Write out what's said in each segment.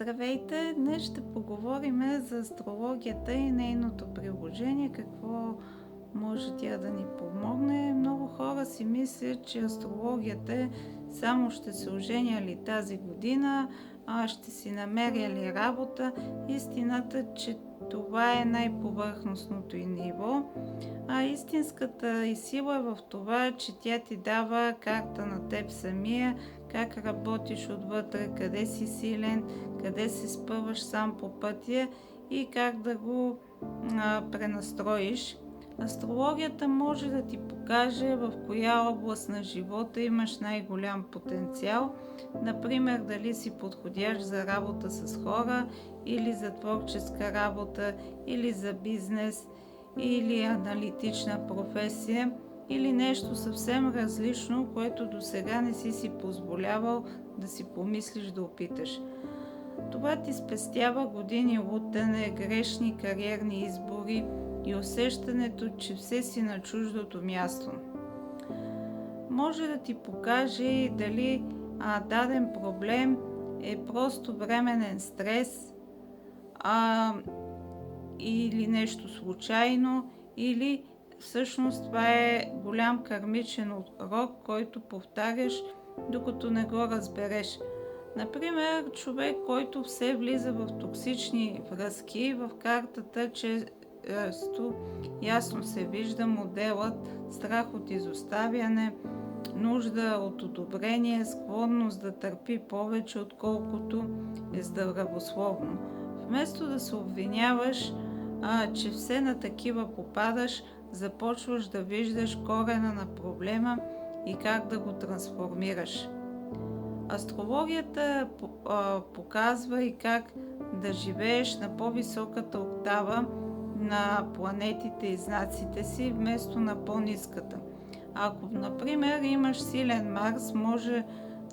Здравейте! Днес ще поговорим за астрологията и нейното приложение, какво може тя да ни помогне. Много хора си мислят, че астрологията само ще се оженя ли тази година, ще си намеря ли работа. Истината, че това е най-повърхностното и ниво, а истинската и сила е в това, че тя ти дава карта на теб самия, как работиш отвътре, къде си силен, къде се спъваш сам по пътя и как да го пренастроиш. Астрологията може да ти покаже в коя област на живота имаш най-голям потенциал. Например, дали си подходящ за работа с хора, или за творческа работа, или за бизнес, или аналитична професия, или нещо съвсем различно, което досега не си позволявал да си помислиш да опиташ. Това ти спестява години лутане, грешни кариерни избори и усещането, че все си на чуждото място. Може да ти покаже дали даден проблем е просто временен стрес, или нещо случайно, или всъщност това е голям кармичен урок, който повтаряш, докато не го разбереш. Например, човек, който все влиза в токсични връзки, в картата често ясно се вижда моделът страх от изоставяне, нужда от одобрение, склонност да търпи повече, отколкото е здравословно. Вместо да се обвиняваш, че все на такива попадаш, започваш да виждаш корена на проблема и как да го трансформираш. Астрологията показва и как да живееш на по-високата октава на планетите и знаците си, вместо на по-ниската. Ако, например, имаш силен Марс, може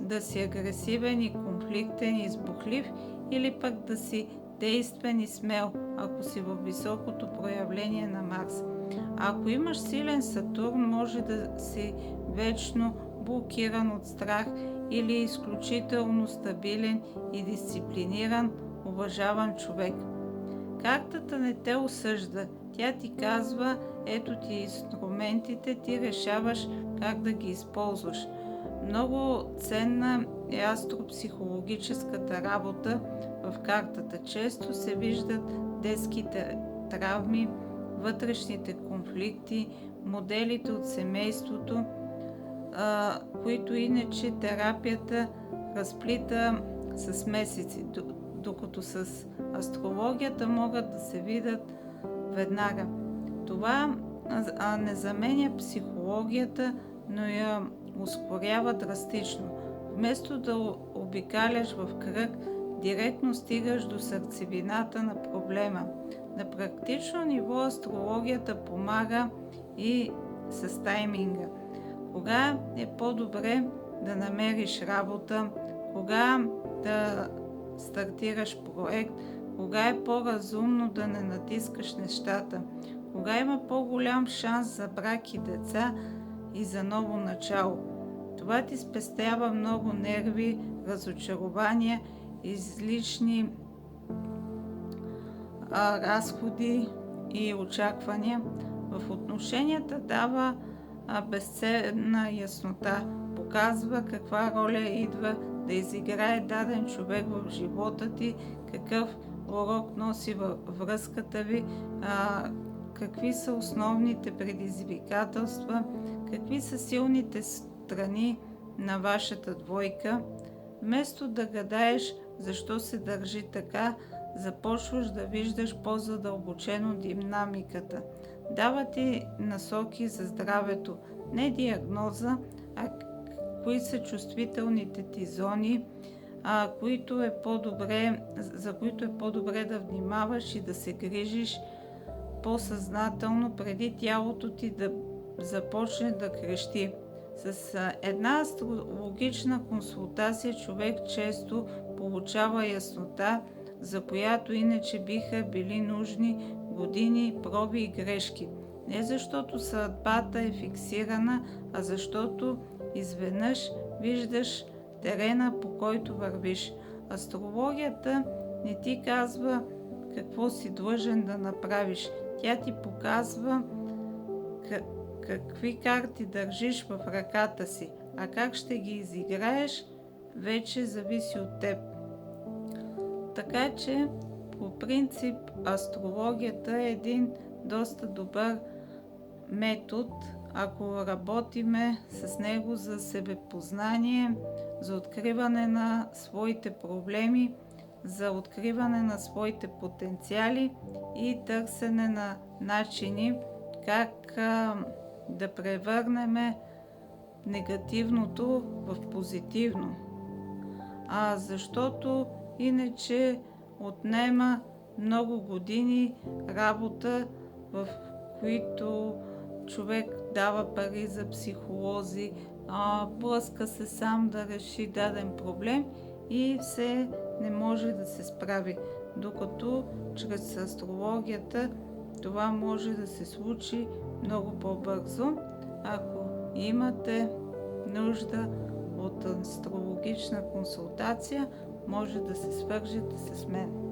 да си агресивен и конфликтен и избухлив, или пък да си действен и смел, ако си в високото проявление на Марс. Ако имаш силен Сатурн, може да си вечно блокиран от страх или изключително стабилен и дисциплиниран, уважаван човек. Картата не те осъжда, тя ти казва: ето ти инструментите, ти решаваш как да ги използваш. Много ценна е астропсихологическата работа в картата. Често се виждат детските травми, вътрешните конфликти, моделите от семейството, които иначе терапията разплита с месеци, докато с астрологията могат да се видят веднага. Това не заменя психологията, но я ускорява драстично. Вместо да обикаляш в кръг, директно стигаш до сърцевината на проблема. На практично ниво астрологията помага и с тайминга. Кога е по-добре да намериш работа, кога да стартираш проект, кога е по-разумно да не натискаш нещата, кога има по-голям шанс за брак и деца и за ново начало. Това ти спестява много нерви, разочарования, излишни разходи и очаквания. В отношенията дава безценна яснота, показва каква роля идва да изиграе даден човек в живота ти, какъв урок носи във връзката ви, какви са основните предизвикателства, какви са силните страни на вашата двойка. Вместо да гадаеш защо се държи така, започваш да виждаш по-задълбочено динамиката. Дава ти насоки за здравето, не диагноза, а кои са чувствителните ти зони, за които е по-добре да внимаваш и да се грижиш по-съзнателно, преди тялото ти да започне да крещи. С една астрологична консултация човек често получава яснота, за която иначе биха били нужни години проби и грешки. Не защото съдбата е фиксирана, а защото изведнъж виждаш терена, по който вървиш. Астрологията не ти казва какво си длъжен да направиш. Тя ти показва какви карти държиш в ръката си, а как ще ги изиграеш, вече зависи от теб. Така че, по принцип, астрологията е един доста добър метод, ако работиме с него за себепознание, за откриване на своите проблеми, за откриване на своите потенциали и търсене на начини как да превърнем негативното в позитивно. Защото иначе отнема много години работа, в които човек дава пари за психолози, блъска се сам да реши даден проблем и все не може да се справи. Докато чрез астрологията това може да се случи много по-бързо. Ако имате нужда от астрологична консултация, може да се свържете с мен.